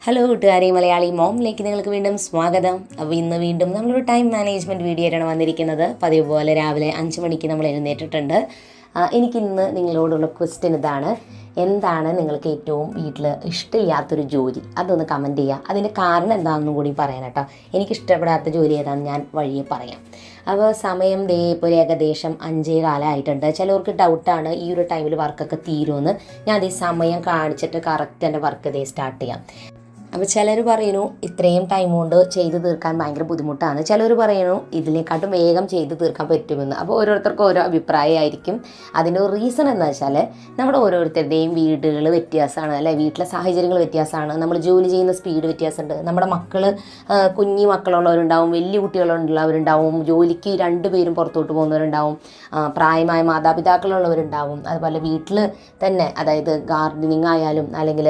Hello കൂട്ടുകാരെ, മലയാളി മോമിലേക്ക് നിങ്ങൾക്ക് വീണ്ടും സ്വാഗതം. അപ്പോൾ ഇന്ന് വീണ്ടും നമ്മളൊരു ടൈം മാനേജ്മെൻറ്റ് വീഡിയോ ആയിട്ടാണ് വന്നിരിക്കുന്നത്. പതിവ് പോലെ രാവിലെ 5 മണിക്ക് നമ്മൾ എഴുന്നേറ്റിട്ടുണ്ട്. എനിക്കിന്ന് നിങ്ങളോടുള്ള ക്വസ്റ്റ്യൻ ഇതാണ്: എന്താണ് നിങ്ങൾക്ക് ഏറ്റവും വീട്ടിൽ ഇഷ്ടമില്ലാത്തൊരു ജോലി? അതൊന്ന് കമൻറ്റ് ചെയ്യുക. അതിൻ്റെ കാരണം എന്താണെന്നും കൂടി പറയാം കേട്ടോ. എനിക്കിഷ്ടപ്പെടാത്ത ജോലി ഏതാണെന്ന് ഞാൻ വഴിയെ പറയാം. അപ്പോൾ സമയം ഇപ്പോൾ ഏകദേശം 5:15 ആയിട്ടുണ്ട്. ചിലവർക്ക് ഡൗട്ടാണ് ഈ ഒരു ടൈമിൽ വർക്കൊക്കെ തീരുമെന്ന്. ഞാൻ അതേ സമയം കാണിച്ചിട്ട് കറക്റ്റ് എൻ്റെ വർക്ക് സ്റ്റാർട്ട് ചെയ്യാം. അപ്പോൾ ചിലർ പറയുന്നു ഇത്രയും ടൈം കൊണ്ട് ചെയ്ത് തീർക്കാൻ ഭയങ്കര ബുദ്ധിമുട്ടാണ്. ചിലർ പറയുന്നു ഇതിനെക്കാട്ടും വേഗം ചെയ്ത് തീർക്കാൻ പറ്റുമെന്ന്. അപ്പോൾ ഓരോരുത്തർക്കും ഓരോ അഭിപ്രായമായിരിക്കും. അതിൻ്റെ ഒരു റീസൺ എന്ന് വെച്ചാൽ നമ്മുടെ ഓരോരുത്തരുടെയും വീടുകൾ വ്യത്യാസമാണ്, അല്ലെ, വീട്ടിലെ സാഹചര്യങ്ങൾ വ്യത്യാസമാണ്, നമ്മൾ ജോലി ചെയ്യുന്ന സ്പീഡ് വ്യത്യാസമുണ്ട്. നമ്മുടെ മക്കൾ കുഞ്ഞു മക്കളുള്ളവരുണ്ടാവും, വലിയ കുട്ടികളുള്ളവരുണ്ടാവും, ജോലിക്ക് 2 പേരും പുറത്തോട്ട് പോകുന്നവരുണ്ടാവും, പ്രായമായ മാതാപിതാക്കളുള്ളവരുണ്ടാവും. അതുപോലെ വീട്ടിൽ തന്നെ, അതായത് ഗാർഡനിങ് ആയാലും അല്ലെങ്കിൽ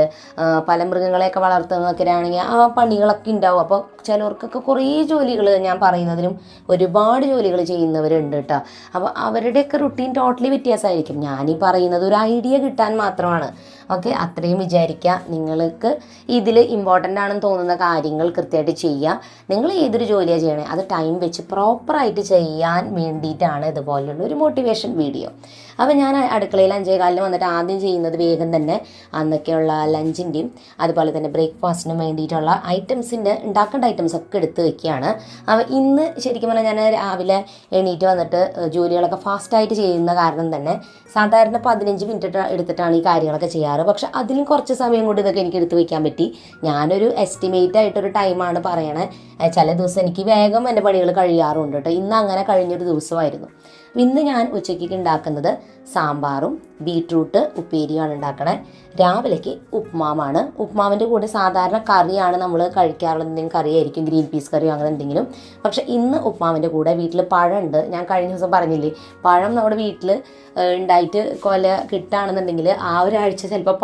പല മൃഗങ്ങളെയൊക്കെ വളർത്തുന്ന ആണെങ്കിൽ ആ പണികളൊക്കെ ഉണ്ടാവും. അപ്പോൾ ചിലവർക്കൊക്കെ കുറേ ജോലികൾ, ഞാൻ പറയുന്നതിലും ഒരുപാട് ജോലികൾ ചെയ്യുന്നവരുണ്ട് കേട്ടോ. അപ്പോൾ അവരുടെയൊക്കെ റുട്ടീൻ ടോട്ടലി വ്യത്യാസമായിരിക്കും. ഞാനീ പറയുന്നത് ഒരു ഐഡിയ കിട്ടാൻ മാത്രമാണ്. ഓക്കെ, അത്രയും വിചാരിക്കുക. നിങ്ങൾക്ക് ഇതിൽ ഇമ്പോർട്ടൻ്റ് ആണെന്ന് തോന്നുന്ന കാര്യങ്ങൾ കൃത്യമായിട്ട് ചെയ്യുക. നിങ്ങൾ ഏതൊരു ജോലിയാണ് ചെയ്യണേ അത് ടൈം വെച്ച് പ്രോപ്പറായിട്ട് ചെയ്യാൻ വേണ്ടിയിട്ടാണ് ഇതുപോലുള്ള ഒരു മോട്ടിവേഷൻ വീഡിയോ. അപ്പോൾ ഞാൻ അടുക്കളയിൽ 5:15 വന്നിട്ട് ആദ്യം ചെയ്യുന്നത് വേഗം തന്നെ അന്നൊക്കെയുള്ള ലഞ്ചിൻ്റെയും അതുപോലെ തന്നെ ബ്രേക്ക്ഫാസ്റ്റിനും വേണ്ടിയിട്ടുള്ള ഉണ്ടാക്കേണ്ട ഐറ്റംസ് ഒക്കെ എടുത്ത് വയ്ക്കുകയാണ്. അപ്പോൾ ഇന്ന് ശരിക്കും പറഞ്ഞാൽ ഞാൻ രാവിലെ എണീറ്റ് വന്നിട്ട് ജോലികളൊക്കെ ഫാസ്റ്റായിട്ട് ചെയ്യുന്ന കാരണം തന്നെ സാധാരണ 15 മിനിറ്റ് എടുത്തിട്ടാണ് ഈ കാര്യങ്ങളൊക്കെ ചെയ്യാറ്. പക്ഷെ അതിലും കുറച്ച് സമയം കൊണ്ട് ഇതൊക്കെ എനിക്ക് എടുത്ത് വയ്ക്കാൻ പറ്റി. ഞാനൊരു എസ്റ്റിമേറ്റ് ആയിട്ടൊരു ടൈമാണ് പറയണേ. ചില ദിവസം എനിക്ക് വേഗം എൻ്റെ പണികൾ കഴിയാറുണ്ട് കേട്ടോ. ഇന്ന് അങ്ങനെ കഴിഞ്ഞൊരു ദിവസമായിരുന്നു. ഇന്ന് ഞാൻ ഉച്ചയ്ക്ക് ഉണ്ടാക്കുന്നത് സാമ്പാറും ബീട്രൂട്ട് ഉപ്പേരിയാണ് ഉണ്ടാക്കണേ. രാവിലേക്ക് ഉപ്മാവാണ്. ഉപ്മാവിൻ്റെ കൂടെ സാധാരണ കറിയാണ് നമ്മൾ കഴിക്കാറുള്ളത്. എന്തെങ്കിലും കറിയായിരിക്കും, ഗ്രീൻ പീസ് കറിയോ അങ്ങനെ എന്തെങ്കിലും. പക്ഷേ ഇന്ന് ഉപ്മാവിൻ്റെ കൂടെ വീട്ടിൽ പഴമുണ്ട്. ഞാൻ കഴിഞ്ഞ ദിവസം പറഞ്ഞില്ലേ, പഴം നമ്മുടെ വീട്ടിൽ ഉണ്ടായിട്ട് കൊല കിട്ടുകയാണെന്നുണ്ടെങ്കിൽ ആ ഒരാഴ്ച ചിലപ്പോൾ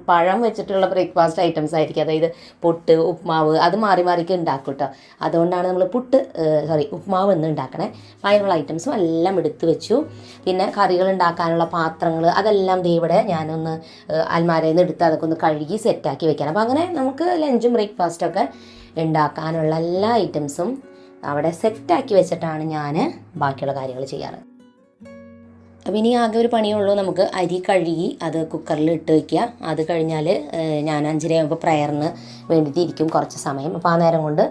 പഴം വെച്ചിട്ടുള്ള ബ്രേക്ക്ഫാസ്റ്റ് ഐറ്റംസ് ആയിരിക്കും. അതായത് പുട്ട്, ഉപ്മാവ്, അത് മാറി മാറിക്ക് ഉണ്ടാക്കും കേട്ടോ. അതുകൊണ്ടാണ് നമ്മൾ ഉപ്മാവ് എന്ന് ഉണ്ടാക്കണേ. അതിനുള്ള ഐറ്റംസും എല്ലാം എടുത്ത് വെച്ചു. പിന്നെ കറികൾ ഉണ്ടാക്കാനുള്ള പാത്രങ്ങൾ അതെല്ലാം ഇവിടെ ഞാനൊന്ന് അൽമാരയിൽ നിന്ന് എടുത്ത് അതൊക്കെ ഒന്ന് കഴുകി സെറ്റാക്കി വെക്കണം. അപ്പോൾ അങ്ങനെ നമുക്ക് ലഞ്ചും ബ്രേക്ക്ഫാസ്റ്റൊക്കെ ഉണ്ടാക്കാനുള്ള എല്ലാ ഐറ്റംസും അവിടെ സെറ്റാക്കി വെച്ചിട്ടാണ് ഞാൻ ബാക്കിയുള്ള കാര്യങ്ങൾ ചെയ്യാറ്. അപ്പോൾ ഇനി ആകെ ഒരു പണിയുള്ളൂ, നമുക്ക് അരി കഴുകി അത് കുക്കറിൽ ഇട്ട് വയ്ക്കുക. അത് കഴിഞ്ഞാൽ ഞാൻ 5:30 ആകുമ്പോൾ പ്രയറിന് വേണ്ടിയിട്ട് ഇരിക്കും കുറച്ച് സമയം. അപ്പോൾ ആ നേരം കൊണ്ട്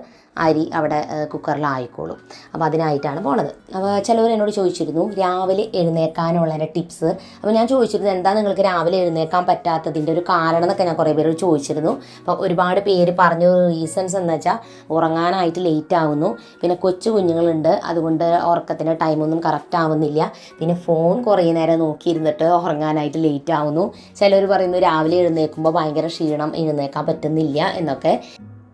അരി അവിടെ കുക്കറിലായിക്കോളും. അപ്പോൾ അതിനായിട്ടാണ് പോണത്. അപ്പോൾ ചിലവർ എന്നോട് ചോദിച്ചിരുന്നു രാവിലെ എഴുന്നേൽക്കാനുള്ള എൻ്റെ ടിപ്സ്. അപ്പോൾ ഞാൻ ചോദിച്ചിരുന്നു എന്താ നിങ്ങൾക്ക് രാവിലെ എഴുന്നേൽക്കാൻ പറ്റാത്തതിൻ്റെ ഒരു കാരണം എന്നൊക്കെ ഞാൻ കുറേ പേര് ചോദിച്ചിരുന്നു. അപ്പോൾ ഒരുപാട് പേര് പറഞ്ഞു റീസൺസ് എന്ന് വെച്ചാൽ ഉറങ്ങാനായിട്ട് ലേറ്റ് ആവുന്നു, പിന്നെ കൊച്ചു കുഞ്ഞുങ്ങളുണ്ട്, അതുകൊണ്ട് ഉറക്കത്തിൻ്റെ ടൈമൊന്നും കറക്റ്റ് ആവുന്നില്ല, പിന്നെ ഫോൺ കുറേ നേരം നോക്കിയിരുന്നിട്ട് ഉറങ്ങാനായിട്ട് ലേറ്റ് ആവുന്നു. ചിലർ പറയുന്നു രാവിലെ എഴുന്നേൽക്കുമ്പോൾ ഭയങ്കര ക്ഷീണം, എഴുന്നേൽക്കാൻ പറ്റുന്നില്ല എന്നൊക്കെ.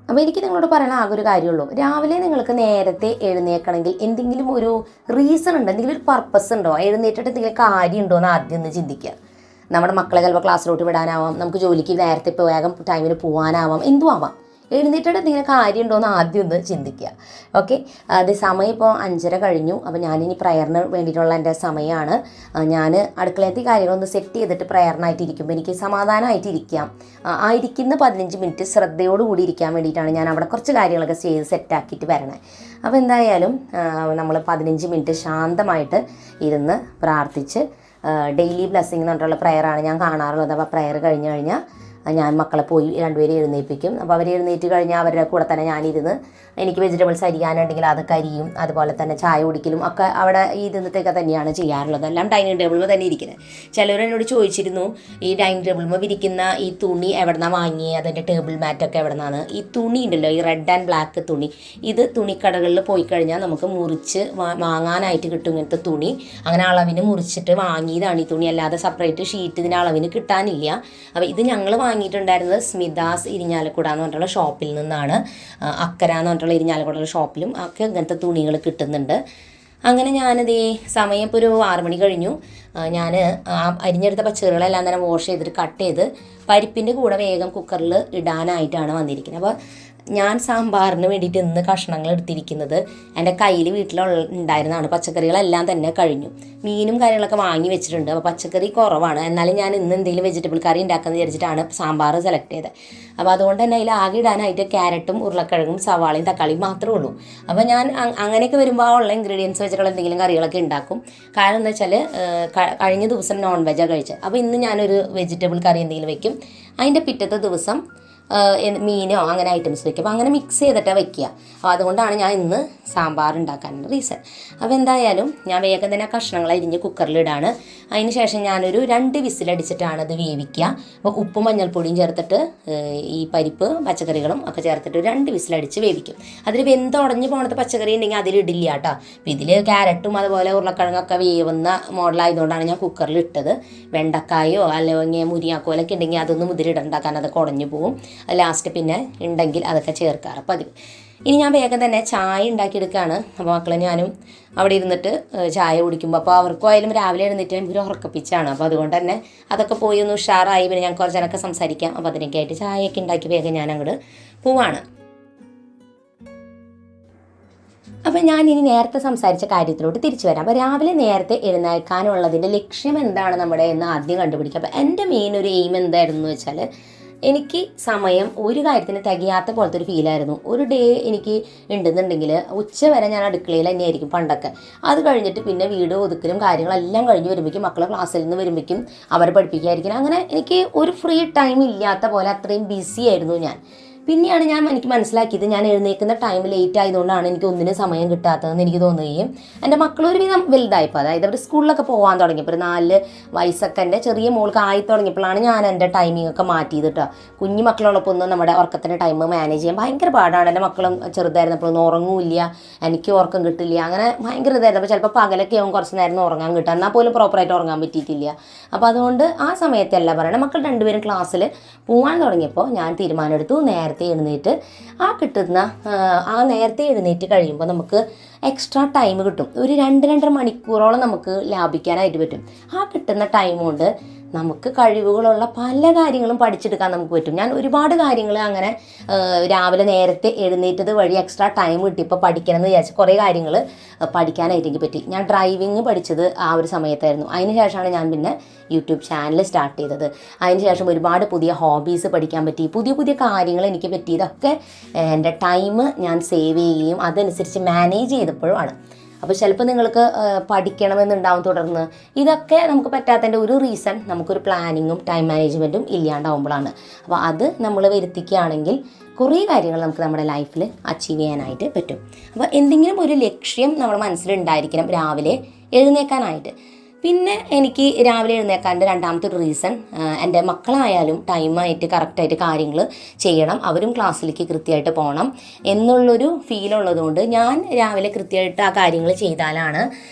അപ്പോൾ എനിക്ക് നിങ്ങളോട് പറയണ ആകെ ഒരു കാര്യമുള്ളൂ, രാവിലെ നിങ്ങൾക്ക് നേരത്തെ എഴുന്നേൽക്കണമെങ്കിൽ എന്തെങ്കിലും ഒരു റീസൺ ഉണ്ടോ, എന്തെങ്കിലും ഒരു പർപ്പസ് ഉണ്ടോ, എഴുന്നേറ്റിട്ട് എന്തെങ്കിലും കാര്യം ഉണ്ടോ എന്ന് ആദ്യം ഒന്ന് ചിന്തിക്കുക. നമ്മുടെ മക്കളെ ചിലപ്പോൾ ക്ലാസ്സിലോട്ട് വിടാനാവാം, നമുക്ക് ജോലിക്ക് നേരത്തെ ഇപ്പോൾ വേഗം ടൈമിന് പോകാനാവാം, എന്തും ആവാം. എഴുന്നേറ്റിട്ട് എന്തെങ്കിലും കാര്യം ഉണ്ടോയെന്ന് ആദ്യം ഒന്ന് ചിന്തിക്കുക. ഓക്കെ, അത് സമയം ഇപ്പോൾ 5:30 കഴിഞ്ഞു. അപ്പോൾ ഞാനിനി പ്രയറിന് വേണ്ടിയിട്ടുള്ള എൻ്റെ സമയമാണ്. ഞാൻ അടുക്കളയത്തെ കാര്യങ്ങളൊന്ന് സെറ്റ് ചെയ്തിട്ട് പ്രയറിനായിട്ട് ഇരിക്കുമ്പോൾ എനിക്ക് സമാധാനമായിട്ട് ഇരിക്കാം. ആയിരിക്കുന്ന 15 മിനിറ്റ് ശ്രദ്ധയോടുകൂടി ഇരിക്കാൻ വേണ്ടിയിട്ടാണ് ഞാൻ അവിടെ കുറച്ച് കാര്യങ്ങളൊക്കെ ചെയ്ത് സെറ്റാക്കിയിട്ട് വരണേ. അപ്പോൾ എന്തായാലും നമ്മൾ 15 മിനിറ്റ് ശാന്തമായിട്ട് ഇരുന്ന് പ്രാർത്ഥിച്ച് ഡെയിലി ബ്ലെസ്സിങ് എന്ന് പറഞ്ഞിട്ടുള്ള പ്രയറാണ് ഞാൻ കാണാറുള്ളത്. അപ്പോൾ പ്രയർ കഴിഞ്ഞ് കഴിഞ്ഞാൽ ഞാൻ മക്കളെ പോയി 2 പേരെ എഴുന്നേൽപ്പിക്കും. അപ്പോൾ അവർ എഴുന്നേറ്റ് കഴിഞ്ഞാൽ അവരുടെ കൂടെ തന്നെ ഞാനിരുന്ന് എനിക്ക് വെജിറ്റബിൾസ് അരിയാനുണ്ടെങ്കിൽ അതൊക്കെ അരിയും. അതുപോലെ തന്നെ ചായ കുടിക്കലും ഒക്കെ അവിടെ ഇരുന്നിട്ടൊക്കെ തന്നെയാണ് ചെയ്യാറുള്ളത്. എല്ലാം ഡൈനിങ് ടേബിളിൽ തന്നെ ഇരിക്കുന്നത്. ചിലവർ എന്നോട് ചോദിച്ചിരുന്നു ഈ ഡൈനിങ് ടേബിളിൽ വിരിക്കുന്ന ഈ തുണി എവിടെ നിന്നാണ് വാങ്ങിയത്, അതിൻ്റെ ടേബിൾ മാറ്റൊക്കെ എവിടെ നിന്നാണ്. ഈ തുണി ഉണ്ടല്ലോ, ഈ റെഡ് ആൻഡ് ബ്ലാക്ക് തുണി, ഇത് തുണിക്കടകളിൽ പോയി കഴിഞ്ഞാൽ നമുക്ക് മുറിച്ച് വാങ്ങാനായിട്ട് കിട്ടും ഇങ്ങനത്തെ തുണി. അങ്ങനെ അളവിന് മുറിച്ചിട്ട് വാങ്ങിയതാണ് ഈ തുണി, അല്ലാതെ സെപ്പറേറ്റ് ഷീറ്റ് ഇതിന് അളവിന് കിട്ടാനില്ല. അപ്പോൾ ഇത് ഞങ്ങൾ വാങ്ങിയിട്ടുണ്ടായിരുന്നത് സ്മിതാസ് ഇരിഞ്ഞാലക്കുട എന്ന് പറഞ്ഞിട്ടുള്ള ഷോപ്പിൽ നിന്നാണ്. അക്കര എന്ന് പറഞ്ഞിട്ടുള്ള ഇരിഞ്ഞാലക്കുട ഷോപ്പിലും ഒക്കെ ഇങ്ങനത്തെ തുണികൾ കിട്ടുന്നുണ്ട്. അങ്ങനെ ഞാനത് സമയം ഇപ്പോൾ ഒരു 6 മണി കഴിഞ്ഞു. ഞാൻ അരിഞ്ഞെടുത്ത പച്ചക്കറികളെല്ലാം തന്നെ വാഷ് ചെയ്തിട്ട് കട്ട് ചെയ്ത് പരിപ്പിൻ്റെ കൂടെ വേഗം കുക്കറിൽ ഇടാനായിട്ടാണ് വന്നിരിക്കുന്നത്. അപ്പോൾ ഞാൻ സാമ്പാറിന് വേണ്ടിയിട്ട് ഇന്ന് കഷ്ണങ്ങൾ എടുത്തിരിക്കുന്നത് എൻ്റെ കയ്യിൽ ഉണ്ടായിരുന്നതാണ്. പച്ചക്കറികളെല്ലാം തന്നെ കഴിഞ്ഞു. മീനും കാര്യങ്ങളൊക്കെ വാങ്ങി വെച്ചിട്ടുണ്ട്. അപ്പോൾ പച്ചക്കറി കുറവാണ്. എന്നാലും ഞാൻ ഇന്ന് എന്തെങ്കിലും വെജിറ്റബിൾ കറി ഉണ്ടാക്കാമെന്ന് വിചാരിച്ചിട്ടാണ് സാമ്പാർ സെലക്ട് ചെയ്തത്. അപ്പോൾ അതുകൊണ്ട് തന്നെ അതിൽ ആകെ ഇടാനായിട്ട് ക്യാരറ്റും ഉരുളക്കിഴങ്ങും സവാളയും തക്കാളിയും മാത്രമേ ഉള്ളൂ. അപ്പോൾ ഞാൻ അങ്ങനെയൊക്കെ വരുമ്പോൾ ഉള്ള ഇൻഗ്രീഡിയൻസ് വെച്ചിട്ടുള്ള എന്തെങ്കിലും കറികളൊക്കെ ഉണ്ടാക്കും. കാരണം എന്താ വെച്ചാൽ കഴിഞ്ഞ ദിവസം നോൺ വെജാണ് കഴിച്ചത്. അപ്പോൾ ഇന്ന് ഞാനൊരു വെജിറ്റബിൾ കറി എന്തെങ്കിലും വെക്കും. അതിൻ്റെ പിറ്റത്തെ ദിവസം മീനോ അങ്ങനെ ഐറ്റംസ് വയ്ക്കും. അപ്പോൾ അങ്ങനെ മിക്സ് ചെയ്തിട്ടാണ് വയ്ക്കുക. അപ്പോൾ അതുകൊണ്ടാണ് ഞാൻ ഇന്ന് സാമ്പാർ ഉണ്ടാക്കാനുള്ള റീസൺ. അപ്പോൾ എന്തായാലും ഞാൻ വേഗം തന്നെ കഷ്ണങ്ങൾ അരിഞ്ഞ് കുക്കറിലിടാണ്. അതിന് ശേഷം ഞാനൊരു 2 വിസിലടിച്ചിട്ടാണ് അത് വേവിക്കുക. അപ്പോൾ ഉപ്പും മഞ്ഞൾപ്പൊടിയും ചേർത്തിട്ട് ഈ പരിപ്പ് പച്ചക്കറികളും ഒക്കെ ചേർത്തിട്ട് 2 വിസിലടിച്ച് വേവിക്കും. അതിൽ വെന്തുടഞ്ഞ് പോണത്തെ പച്ചക്കറി ഉണ്ടെങ്കിൽ അതിലിടില്ല കേട്ടോ. അപ്പോൾ ഇതിൽ ക്യാരറ്റും അതുപോലെ ഉരുളക്കിഴങ്ങൊക്കെ വേവുന്ന മോഡലായതുകൊണ്ടാണ് ഞാൻ കുക്കറിൽ ഇട്ടത്. വെണ്ടക്കായോ അല്ലെങ്കിൽ മുരിങ്ങാക്കോലൊക്കെ ഉണ്ടെങ്കിൽ അതൊന്നും ഇതിലിടണ്ടാക്കാൻ അതൊക്കെ ഉടഞ്ഞു പോകും. ലാസ്റ്റ് പിന്നെ ഉണ്ടെങ്കിൽ അതൊക്കെ ചേർക്കാറ് പതിവ്. ഇനി ഞാൻ വേഗം തന്നെ ചായ ഉണ്ടാക്കിയെടുക്കുകയാണ്. അപ്പോൾ മക്കളെ ഞാനും അവിടെ ഇരുന്നിട്ട് ചായ കുടിക്കുമ്പോൾ അപ്പോൾ അവർക്കും ആയാലും രാവിലെ എഴുന്നേറ്റ് ഒരു ഉറക്കപ്പിച്ചാണ്. അപ്പോൾ അതുകൊണ്ട് തന്നെ അതൊക്കെ പോയി ഒന്ന് ഉഷാറായി. പിന്നെ ഞാൻ കുറച്ചനൊക്കെ സംസാരിക്കാം. അപ്പോൾ അതിനൊക്കെ ആയിട്ട് ചായയൊക്കെ ഉണ്ടാക്കി വേഗം ഞാൻ അങ്ങോട്ട് പോവാണ്. അപ്പോൾ ഞാൻ ഇനി നേരത്തെ സംസാരിച്ച കാര്യത്തിലോട്ട് തിരിച്ചു വരാം. അപ്പോൾ രാവിലെ നേരത്തെ എഴുന്നേൽക്കാനുള്ളതിൻ്റെ ലക്ഷ്യം എന്താണ് നമ്മുടെ എന്ന് ആദ്യം കണ്ടുപിടിക്കുക. അപ്പോൾ എൻ്റെ മെയിൻ ഒരു എയിം എന്തായിരുന്നു എന്ന് വെച്ചാൽ എനിക്ക് സമയം ഒരു കാര്യത്തിന് തികയാത്ത പോലത്തെ ഒരു ഫീലായിരുന്നു. ഒരു ഡേ എനിക്ക് ഉണ്ടെന്നുണ്ടെങ്കിൽ ഉച്ച വരെ ഞാൻ അടുക്കളയിൽ തന്നെയായിരിക്കും പണ്ടൊക്കെ. അത് കഴിഞ്ഞിട്ട് പിന്നെ വീട് ഒതുക്കലും കാര്യങ്ങളെല്ലാം കഴിഞ്ഞ് വരുമ്പോഴേക്കും മക്കളെ ക്ലാസ്സിൽ നിന്ന് വരുമ്പോഴേക്കും അവരെ പഠിപ്പിക്കാതിരിക്കണം. അങ്ങനെ എനിക്ക് ഒരു ഫ്രീ ടൈം ഇല്ലാത്ത പോലെ അത്രയും ബിസി ആയിരുന്നു ഞാൻ. പിന്നെയാണ് എനിക്ക് മനസ്സിലാക്കിയത് ഞാൻ എഴുന്നേൽക്കുന്ന ടൈം ലേറ്റ് ആയതുകൊണ്ടാണ് എനിക്ക് ഒന്നിനും സമയം കിട്ടാത്തതെന്ന് എനിക്ക് തോന്നുകയും എൻ്റെ മക്കളൊരു വിധം വലുതായപ്പോൾ അതായത് അവർ സ്കൂളിലൊക്കെ പോകാൻ തുടങ്ങിയപ്പോൾ ഒരു 4 വയസ്സൊക്കെ എൻ്റെ ചെറിയ മോൾക്ക് ആയി തുടങ്ങിയപ്പോഴാണ് ഞാൻ എൻ്റെ ടൈമിംഗ് ഒക്കെ മാറ്റിയത് കേട്ടോ. കുഞ്ഞു മക്കളോടൊപ്പം ഒന്നും നമ്മുടെ ഉറക്കത്തിൻ്റെ ടൈം മാനേജ് ചെയ്യാൻ ഭയങ്കര പാടാണ്. എൻ്റെ മക്കളും ചെറുതായിരുന്നപ്പോഴൊന്നും ഉറങ്ങൂല്ല, എനിക്ക് ഉറക്കം കിട്ടില്ല, അങ്ങനെ ഭയങ്കര ഇതായിരുന്നു. അപ്പോൾ ചിലപ്പോൾ പകലൊക്കെ ആവും കുറച്ച് നേരം ഉറങ്ങാൻ കിട്ടുക, എന്നാൽ പോലും പ്രോപ്പറായിട്ട് ഉറങ്ങാൻ പറ്റിയിട്ടില്ല. അപ്പോൾ അതുകൊണ്ട് ആ സമയത്തല്ല പറയണം. മക്കൾ 2 പേരും ക്ലാസ്സിൽ പോകാൻ തുടങ്ങിയപ്പോൾ ഞാൻ തീരുമാനമെടുത്തു നേരത്തെ എഴുന്നേറ്റ് നേരത്തെ എഴുന്നേറ്റ് കഴിയുമ്പോൾ നമുക്ക് എക്സ്ട്രാ ടൈം കിട്ടും. ഒരു 2-2.5 മണിക്കൂറോളം നമുക്ക് ലാഭിക്കാനായിട്ട് പറ്റും. ആ കിട്ടുന്ന ടൈം കൊണ്ട് നമുക്ക് കഴിവുകളുള്ള പല കാര്യങ്ങളും പഠിച്ചെടുക്കാൻ നമുക്ക് പറ്റും. ഞാൻ ഒരുപാട് കാര്യങ്ങൾ അങ്ങനെ രാവിലെ നേരത്തെ എഴുന്നേറ്റത് വഴി എക്സ്ട്രാ ടൈം കിട്ടിയപ്പോൾ പഠിക്കണം എന്ന് വിചാരിച്ച് കുറേ കാര്യങ്ങൾ പഠിക്കാനായിട്ട് എനിക്ക് പറ്റി. ഞാൻ ഡ്രൈവിങ് പഠിച്ചത് ആ ഒരു സമയത്തായിരുന്നു. അതിന് ശേഷമാണ് ഞാൻ പിന്നെ യൂട്യൂബ് ചാനൽ സ്റ്റാർട്ട് ചെയ്തത്. അതിന് ശേഷം ഒരുപാട് പുതിയ ഹോബീസ് പഠിക്കാൻ പറ്റി. പുതിയ കാര്യങ്ങൾ എനിക്ക് പറ്റിയതൊക്കെ എൻ്റെ ടൈം ഞാൻ സേവ് ചെയ്യുകയും അതനുസരിച്ച് മാനേജ് ചെയ്തപ്പോഴുമാണ്. അപ്പോൾ ചിലപ്പോൾ നിങ്ങൾക്ക് പഠിക്കണമെന്നുണ്ടാവും തുടർന്ന്. ഇതൊക്കെ നമുക്ക് പറ്റാത്തതിൻ്റെ ഒരു റീസൺ നമുക്കൊരു പ്ലാനിങ്ങും ടൈം മാനേജ്മെൻറ്റും ഇല്ലാണ്ടാവുമ്പോഴാണ്. അപ്പോൾ അത് നമ്മൾ വരുത്തിക്കുകയാണെങ്കിൽ കുറേ കാര്യങ്ങൾ നമുക്ക് നമ്മുടെ ലൈഫിൽ അച്ചീവ് ചെയ്യാനായിട്ട് പറ്റും. അപ്പോൾ എന്തെങ്കിലും ഒരു ലക്ഷ്യം നമ്മുടെ മനസ്സിലുണ്ടായിരിക്കണം രാവിലെ എഴുന്നേൽക്കാനായിട്ട്. പിന്നെ എനിക്ക് രാവിലെ എഴുന്നേൽക്കാൻ്റെ രണ്ടാമത്തെ ഒരു റീസൺ എൻ്റെ മക്കളായാലും ടൈമായിട്ട് കറക്റ്റായിട്ട് കാര്യങ്ങൾ ചെയ്യണം, അവരും ക്ലാസ്സിലേക്ക് കൃത്യമായിട്ട് പോകണം എന്നുള്ളൊരു ഫീലുള്ളതുകൊണ്ട് ഞാൻ രാവിലെ കൃത്യമായിട്ട് ആ കാര്യങ്ങൾ ചെയ്താലാണ്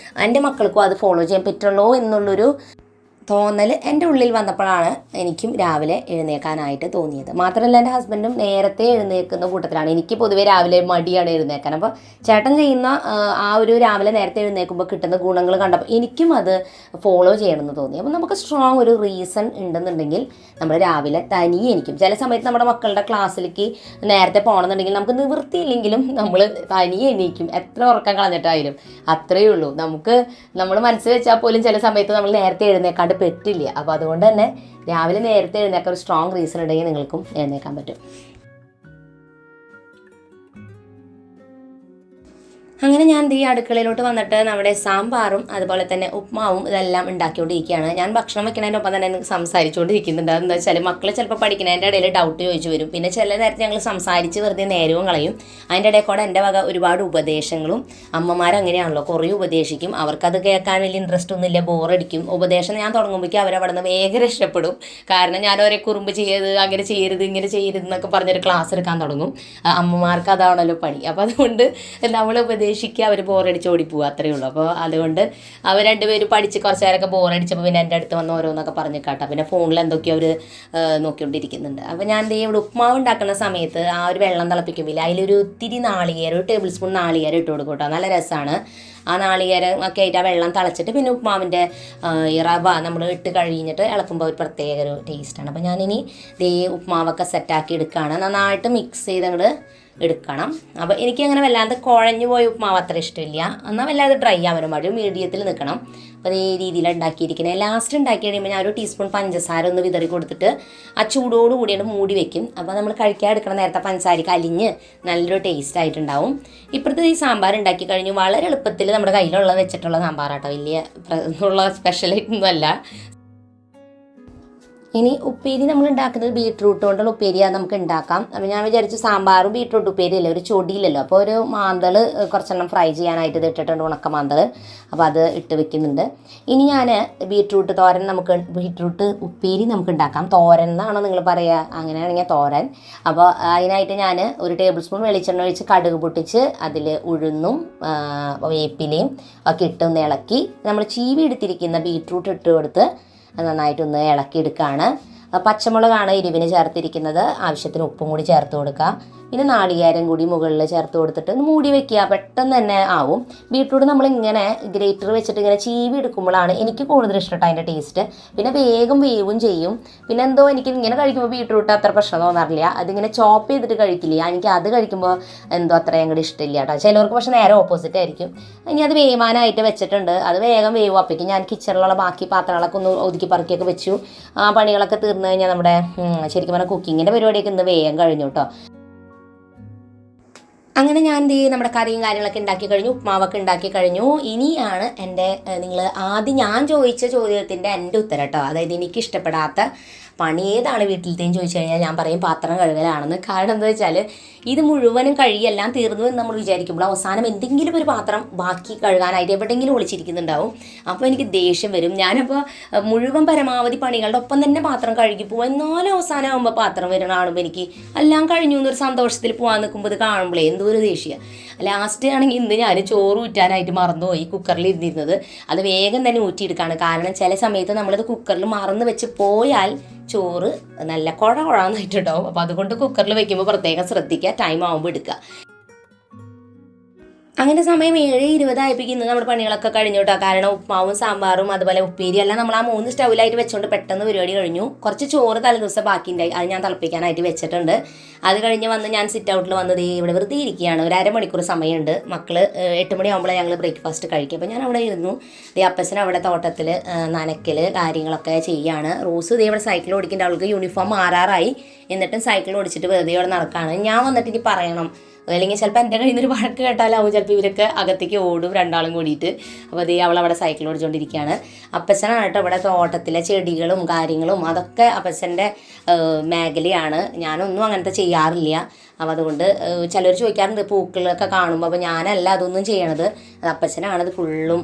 എൻ്റെ മക്കൾക്കും അത് ഫോളോ ചെയ്യാൻ പറ്റുള്ളൂ എന്നുള്ളൊരു തോന്നൽ എൻ്റെ ഉള്ളിൽ വന്നപ്പോഴാണ് എനിക്കും രാവിലെ എഴുന്നേൽക്കാനായിട്ട് തോന്നിയത്. മാത്രമല്ല എൻ്റെ ഹസ്ബൻഡും നേരത്തെ എഴുന്നേൽക്കുന്ന കൂട്ടത്തിലാണ്. എനിക്ക് പൊതുവേ രാവിലെ മടിയാണ് എഴുന്നേൽക്കാൻ. അപ്പോൾ ചേട്ടൻ ചെയ്യുന്ന ആ ഒരു രാവിലെ നേരത്തെ എഴുന്നേൽക്കുമ്പോൾ കിട്ടുന്ന ഗുണങ്ങൾ കണ്ടപ്പോൾ എനിക്കും അത് ഫോളോ ചെയ്യണമെന്ന് തോന്നി. അപ്പോൾ നമുക്ക് സ്ട്രോങ് ഒരു റീസൺ ഉണ്ടെന്നുണ്ടെങ്കിൽ നമ്മൾ രാവിലെ തനിയെ എനിക്കും ചില സമയത്ത് നമ്മുടെ മക്കളുടെ ക്ലാസ്സിലേക്ക് നേരത്തെ പോകണമെന്നുണ്ടെങ്കിൽ നമുക്ക് നിവൃത്തിയില്ലെങ്കിലും നമ്മൾ തനിയെ എണീക്കും. എത്ര ഉറക്കം കളഞ്ഞിട്ടായാലും അത്രയേ ഉള്ളൂ. നമ്മൾ മനസ്സ് വെച്ചാൽ പോലും ചില സമയത്ത് നമ്മൾ നേരത്തെ എഴുന്നേൽക്കാണ്ട് പറ്റില്ല. അപ്പോൾ അതുകൊണ്ട് തന്നെ രാവിലെ നേരത്തെ എഴുന്നേൽക്കാൻ ഒരു സ്ട്രോങ് റീസൺ ഉണ്ടെങ്കിൽ നിങ്ങൾക്കും എഴുന്നേൽക്കാൻ പറ്റും. അങ്ങനെ ഞാൻ ഈ അടുക്കളയിലോട്ട് വന്നിട്ട് നമ്മുടെ സാമ്പാറും അതുപോലെ തന്നെ ഉപ്മാവും ഇതെല്ലാം ഉണ്ടാക്കിക്കൊണ്ടിരിക്കുകയാണ്. ഞാൻ ഭക്ഷണം വെക്കണതിനൊപ്പം തന്നെ സംസാരിച്ചുകൊണ്ടിരിക്കുന്നുണ്ട്. അതെന്താ വെച്ചാൽ മക്കൾ ചിലപ്പോൾ പഠിക്കുന്നതിൻ്റെ ഇടയിൽ ഡൗട്ട് ചോദിച്ചു വരും. പിന്നെ ചില നേരത്തെ ഞങ്ങൾ സംസാരിച്ച് വെറുതെ നേരവും കളയും. അതിൻ്റെ ഇടയിൽ കൂടെ എൻ്റെ വക ഒരുപാട് ഉപദേശങ്ങളും, അമ്മമാരങ്ങനെയാണല്ലോ കുറേ ഉപദേശിക്കും. അവർക്കത് കേൾക്കാൻ വലിയ ഇൻട്രസ്റ്റ് ഒന്നുമില്ല, ബോറടിക്കും. ഉപദേശം ഞാൻ തുടങ്ങുമ്പോഴേക്കും അവരവിടെ നിന്ന് വേഗം രക്ഷപ്പെടും. കാരണം ഞാൻ അവരെ കുറുമ്പ് ചെയ്യരുത്, അങ്ങനെ ചെയ്യരുത്, ഇങ്ങനെ ചെയ്യരുത് എന്നൊക്കെ പറഞ്ഞൊരു ക്ലാസ് എടുക്കാൻ തുടങ്ങും. അമ്മമാർക്ക് അതാണല്ലോ പണി. അപ്പോൾ അതുകൊണ്ട് നമ്മൾ ഉപദേശിക്കുക, അവർ ബോറടിച്ച് ഓടിപ്പോവുക, അത്രയേ ഉള്ളൂ. അപ്പോൾ അതുകൊണ്ട് അവർ 2 പേരും പഠിച്ച് കുറച്ച് നേരമൊക്കെ ബോറടിച്ചപ്പോൾ പിന്നെ എൻ്റെ അടുത്ത് വന്ന് ഓരോന്നൊക്കെ പറഞ്ഞ് കേട്ടോ. പിന്നെ ഫോണിൽ എന്തൊക്കെയോ അവർ നോക്കിക്കൊണ്ടിരിക്കുന്നുണ്ട്. അപ്പോൾ ഞാൻ ഇവിടെ ഉപ്മാവ് ഉണ്ടാക്കുന്ന സമയത്ത് ആ ഒരു വെള്ളം തിളപ്പിക്കുമ്പോൾ അതിലൊരു ഇത്തിരി നാളികേരം, ഒരു ടേബിൾ സ്പൂൺ നാളികേരം ഇട്ട് കൊടുക്കും കേട്ടോ. നല്ല രസമാണ്. ആ നാളികേരം ഒക്കെ ആയിട്ട് ആ വെള്ളം തിളച്ചിട്ട് പിന്നെ ഉപ്മാവിൻ്റെ റവ നമ്മൾ ഇട്ട് കഴിഞ്ഞിട്ട് ഇളക്കുമ്പോൾ ഒരു പ്രത്യേക ഒരു ടേസ്റ്റാണ്. അപ്പോൾ ഞാനിനി ഉപ്മാവൊക്കെ സെറ്റാക്കി എടുക്കുകയാണ്. നന്നായിട്ട് മിക്സ് ചെയ്ത് അങ്ങോട്ട് എടുക്കണം. അപ്പോൾ എനിക്കങ്ങനെ വല്ലാതെ കുഴഞ്ഞു പോയ ഉപ്മാവ് അത്ര ഇഷ്ടമില്ല, എന്നാൽ വല്ലാതെ ഡ്രൈ ആവാനും പാടില്ല, മീഡിയത്തിൽ നിൽക്കണം. അപ്പോൾ ഈ രീതിയിൽ ഉണ്ടാക്കിയിരിക്കുന്നത്. ലാസ്റ്റ് ഉണ്ടാക്കി കഴിയുമ്പോൾ ഞാൻ ഒരു ടീസ്പൂൺ പഞ്ചസാര ഒന്ന് വിതറി കൊടുത്തിട്ട് ആ ചൂടോട് കൂടിയാണ് മൂടി വെക്കും. അപ്പോൾ നമ്മൾ കഴിക്കാൻ എടുക്കണം നേരത്തെ പഞ്ചസാരക്ക് അലിഞ്ഞ് നല്ലൊരു ടേസ്റ്റ് ആയിട്ടുണ്ടാവും. ഇപ്പോഴത്തെ ഈ സാമ്പാർ ഉണ്ടാക്കി കഴിഞ്ഞു വളരെ എളുപ്പത്തിൽ നമ്മുടെ കയ്യിലുള്ള വെച്ചിട്ടുള്ള സാമ്പാറാട്ടോ, വലിയ ഉള്ള സ്പെഷ്യലായിട്ടൊന്നും അല്ല. ഇനി ഉപ്പേരി നമ്മൾ ഉണ്ടാക്കുന്നത് ബീട്രൂട്ട് കൊണ്ടുള്ള ഉപ്പേരിയാണ് നമുക്ക് ഉണ്ടാക്കാം. അപ്പോൾ ഞാൻ വിചാരിച്ചു സാമ്പാറും ബീട്രൂട്ട് ഉപ്പേരിയല്ലേ, ഒരു ചൊടിയില്ലല്ലോ. അപ്പോൾ ഒരു മാന്തൾ കുറച്ചെണ്ണം ഫ്രൈ ചെയ്യാനായിട്ട് ഇത് ഇട്ടിട്ടുണ്ട്, ഉണക്ക മാന്തൾ. അപ്പോൾ അത് ഇട്ട് വെക്കുന്നുണ്ട്. ഇനി ഞാൻ ബീട്രൂട്ട് തോരൻ, ബീട്രൂട്ട് ഉപ്പേരി നമുക്ക് ഉണ്ടാക്കാം. തോരൻ എന്നാണോ നിങ്ങൾ പറയുക? അങ്ങനെയാണെങ്കിൽ തോരൻ. അപ്പോൾ അതിനായിട്ട് ഞാൻ ഒരു ടേബിൾ സ്പൂൺ വെളിച്ചെണ്ണ ഒഴിച്ച് കടുക് പൊട്ടിച്ച് അതിൽ ഉഴുന്നും വേപ്പിലയും ഒക്കെ ഇട്ടൊന്ന് ഇളക്കി നമ്മൾ ചീവി എടുത്തിരിക്കുന്ന ബീട്രൂട്ട് ഇട്ട് കൊടുത്ത് നന്നായിട്ടൊന്ന് ഇളക്കിയെടുക്കുകയാണ്. പച്ചമുളകാണ് എരിവിന് ചേർത്തിരിക്കുന്നത്. ആവശ്യത്തിന് ഉപ്പും കൂടി ചേർത്ത് കൊടുക്കുക. പിന്നെ നാളികേരം കൂടി മുകളിൽ ചേർത്ത് കൊടുത്തിട്ട് ഒന്ന് മൂടി വെക്കുക. പെട്ടെന്ന് തന്നെ ആവും. ബീട്രൂട്ട് നമ്മളിങ്ങനെ ഗ്രേറ്റർ വെച്ചിട്ട് ഇങ്ങനെ ചീവി എടുക്കുമ്പോഴാണ് എനിക്ക് കൂടുതൽ ഇഷ്ടപ്പെട്ട അതിൻ്റെ ടേസ്റ്റ്. പിന്നെ വേഗം വേവും ചെയ്യും. പിന്നെ എന്തോ എനിക്ക് ഇങ്ങനെ കഴിക്കുമ്പോൾ ബീട്രൂട്ട് അത്ര പ്രശ്നം തോന്നാറില്ല. അതിങ്ങനെ ചോപ്പ് ചെയ്തിട്ട് കഴിക്കില്ല, എനിക്ക് അത് കഴിക്കുമ്പോൾ എന്തോ അത്രയും അങ്ങോട്ട് ഇഷ്ടമില്ല കേട്ടോ. ചിലവർക്ക് പക്ഷേ നേരെ ഓപ്പോസിറ്റ് ആയിരിക്കും. ഇനി അത് വേവാനായിട്ട് വെച്ചിട്ടുണ്ട്. അത് വേഗം വേവും. അപ്പോഴേക്കും ഞാൻ കിച്ചണിലുള്ള ബാക്കി പാത്രങ്ങളൊക്കെ ഒന്ന് ഒതുക്കി പറക്കിയൊക്കെ വെച്ചു. ആ പണികളൊക്കെ തീർന്നു കഴിഞ്ഞാൽ നമ്മുടെ ശരിക്കും പറഞ്ഞാൽ കുക്കിങ്ങിൻ്റെ പരിപാടിയൊക്കെ ഇന്ന് വേഗം കഴിഞ്ഞു കേട്ടോ. അങ്ങനെ ഞാൻ നമ്മുടെ കറിയും കാര്യങ്ങളൊക്കെ ഉണ്ടാക്കി കഴിഞ്ഞു, ഉപ്മാവൊക്കെ ഉണ്ടാക്കി കഴിഞ്ഞു. ഇനിയാണ് നിങ്ങൾ ആദ്യം ഞാൻ ചോദിച്ച ചോദ്യത്തിൻ്റെ എൻ്റെ ഉത്തരം കേട്ടോ. അതായത് എനിക്കിഷ്ടപ്പെടാത്ത പണി ഏതാണ് വീട്ടിലത്തേന്ന് ചോദിച്ചു കഴിഞ്ഞാൽ ഞാൻ പറയും പാത്രം കഴുകലാണെന്ന്. കാരണം എന്താ വെച്ചാൽ ഇത് മുഴുവനും കഴുകിയെല്ലാം തീർന്നു എന്ന് നമ്മൾ വിചാരിക്കുമ്പോൾ അവസാനം എന്തെങ്കിലും ഒരു പാത്രം ബാക്കി കഴുകാനായിട്ട് എവിടെയെങ്കിലും ഒളിച്ചിരിക്കുന്നുണ്ടാവും. അപ്പോൾ എനിക്ക് ദേഷ്യം വരും. ഞാനപ്പോൾ മുഴുവൻ പരമാവധി പണികളുടെ ഒപ്പം തന്നെ പാത്രം കഴുകി പോകും. എന്നാലും അവസാനം ആകുമ്പോൾ പാത്രം വരണ കാണുമ്പോൾ എനിക്ക് എല്ലാം കഴിഞ്ഞു എന്നൊരു സന്തോഷത്തിൽ പോകാൻ നിൽക്കുമ്പോൾ ഇത് കാണുമ്പോഴേ എന്തോ ഒരു ദേഷ്യം. ലാസ്റ്റ് ആണെങ്കിൽ ഇന്ന് ഞാൻ ചോറ് ഊറ്റാനായിട്ട് മറന്നുപോയി കുക്കറിൽ ഇരുന്നിരുന്നത്. അത് വേഗം തന്നെ ഊറ്റിയെടുക്കുകയാണ്. കാരണം ചില സമയത്ത് നമ്മളിത് കുക്കറിൽ മറന്ന് വെച്ച് പോയാൽ ചോറ് നല്ല കുഴന്നായിട്ടുണ്ടാവും. അപ്പോൾ അതുകൊണ്ട് കുക്കറിൽ വെക്കുമ്പോൾ പ്രത്യേകം ശ്രദ്ധിക്കുക, ടൈം ആകുമ്പോൾ എടുക്കുക. അങ്ങനെ സമയം 7:20 ഇന്ന് നമ്മുടെ പണികളൊക്കെ കഴിഞ്ഞു കേട്ടോ. കാരണം ഉപ്മാവും സാമ്പാറും അതുപോലെ ഉപ്പേരി എല്ലാം നമ്മൾ ആ 3 സ്റ്റൗവിലായിട്ട് വെച്ചുകൊണ്ട് പെട്ടെന്ന് പരിപാടി കഴിഞ്ഞു. കുറച്ച് ചോറ് തലേദിവസം ബാക്കിയുണ്ടായി, അത് ഞാൻ തിളപ്പിക്കാനായിട്ട് വെച്ചിട്ടുണ്ട്. അത് കഴിഞ്ഞ് വന്ന് ഞാൻ സിറ്റ് ഔട്ടിൽ വന്നത് ഇവിടെ വെറുതെ ഇരിക്കുകയാണ്. ഒരു അരമണിക്കൂർ സമയമുണ്ട്. മക്കൾ 8 മണിയാകുമ്പോഴേ ഞങ്ങൾ ബ്രേക്ക്ഫാസ്റ്റ് കഴിക്കും. അപ്പോൾ ഞാൻ അവിടെ ഇരുന്നു. അപ്പച്ചൻ അവിടെ തോട്ടത്തിൽ നനയ്ക്കൽ കാര്യങ്ങളൊക്കെ ചെയ്യുകയാണ്. റോസ് ഇവിടെ സൈക്കിൾ ഓടിക്കേണ്ട, അവൾക്ക് യൂണിഫോം മാറാറായി. എന്നിട്ടും സൈക്കിൾ ഓടിച്ചിട്ട് വെറുതെ അവിടെ നടക്കുകയാണ്. ഞാൻ വന്നിട്ട് ഇനി പറയണം, അല്ലെങ്കിൽ ചിലപ്പോൾ എൻ്റെ കയ്യിൽ നിന്നൊരു വഴക്ക് കേട്ടാലാവും. ചിലപ്പോൾ ഇവരൊക്കെ അകത്തേക്ക് ഓടും രണ്ടാളും കൂടിയിട്ട്. അപ്പോൾ അവളവിടെ സൈക്കിൾ ഓടിച്ചുകൊണ്ടിരിക്കുകയാണ്. അപ്പച്ചനാണ് കേട്ടോ ഇവിടെ തോട്ടത്തിലെ ചെടികളും കാര്യങ്ങളും അതൊക്കെ അപ്പച്ചൻ്റെ മേഖലയാണ്. ഞാനൊന്നും അങ്ങനത്തെ ചെയ്യാറില്ല. അപ്പോൾ അതുകൊണ്ട് ചിലർ ചോദിക്കാറുണ്ട് പൂക്കളൊക്കെ കാണുമ്പോൾ. അപ്പോൾ ഞാനല്ല അതൊന്നും ചെയ്യണത്, അപ്പച്ചനാണത് ഫുള്ളും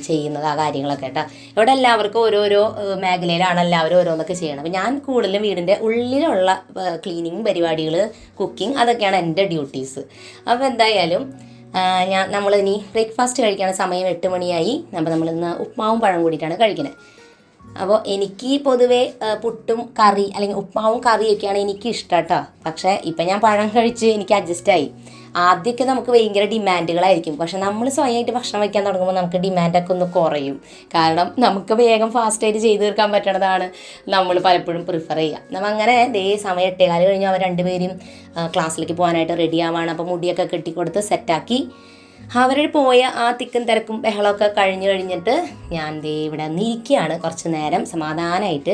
ചെയ്യുന്നത് ആ കാര്യങ്ങളൊക്കെ കേട്ടോ. ഇവിടെ എല്ലാവർക്കും ഓരോരോ മേഖലയിലാണ് എല്ലാവരും ഓരോന്നൊക്കെ ചെയ്യണം. അപ്പോൾ ഞാൻ കൂടുതലും വീടിൻ്റെ ഉള്ളിലുള്ള ക്ലീനിങ് പരിപാടികൾ, കുക്കിംഗ്, അതൊക്കെയാണ് എൻ്റെ ഡ്യൂട്ടീസ്. അപ്പോൾ എന്തായാലും നമ്മളിനി ബ്രേക്ക്ഫാസ്റ്റ് കഴിക്കാൻ സമയം 8 മണിയായി. അപ്പോൾ നമ്മളിന്ന് ഉപ്മാവും പഴം കൂടിയിട്ടാണ് കഴിക്കുന്നത്. അപ്പോൾ എനിക്ക് പൊതുവേ പുട്ടും കറി അല്ലെങ്കിൽ ഉപ്മാവും കറിയൊക്കെയാണ് എനിക്കിഷ്ടം കേട്ടോ. പക്ഷേ ഇപ്പം ഞാൻ പഴം കഴിച്ച് എനിക്ക് അഡ്ജസ്റ്റായി. ആദ്യമൊക്കെ നമുക്ക് ഭയങ്കര ഡിമാൻഡുകളായിരിക്കും. പക്ഷെ നമ്മൾ സ്വയമായിട്ട് ഭക്ഷണം വയ്ക്കാൻ തുടങ്ങുമ്പോൾ നമുക്ക് ഡിമാൻഡൊക്കെ ഒന്ന് കുറയും. കാരണം നമുക്ക് വേഗം ഫാസ്റ്റായിട്ട് ചെയ്ത് തീർക്കാൻ പറ്റണതാണ് നമ്മൾ പലപ്പോഴും പ്രിഫർ ചെയ്യുക. നമ്മൾ അങ്ങനെ സമയം 8:15 കഴിഞ്ഞ് അവർ രണ്ടുപേരും ക്ലാസ്സിലേക്ക് പോകാനായിട്ട് റെഡി ആവാണ്. അപ്പോൾ മുടിയൊക്കെ കെട്ടിക്കൊടുത്ത് സെറ്റാക്കി അവർ പോയ ആ തിക്കും തിരക്കും ബഹളമൊക്കെ കഴിഞ്ഞിട്ട് ഞാൻ ഇവിടെ നിൽക്കുകയാണ് കുറച്ച് നേരം സമാധാനമായിട്ട്.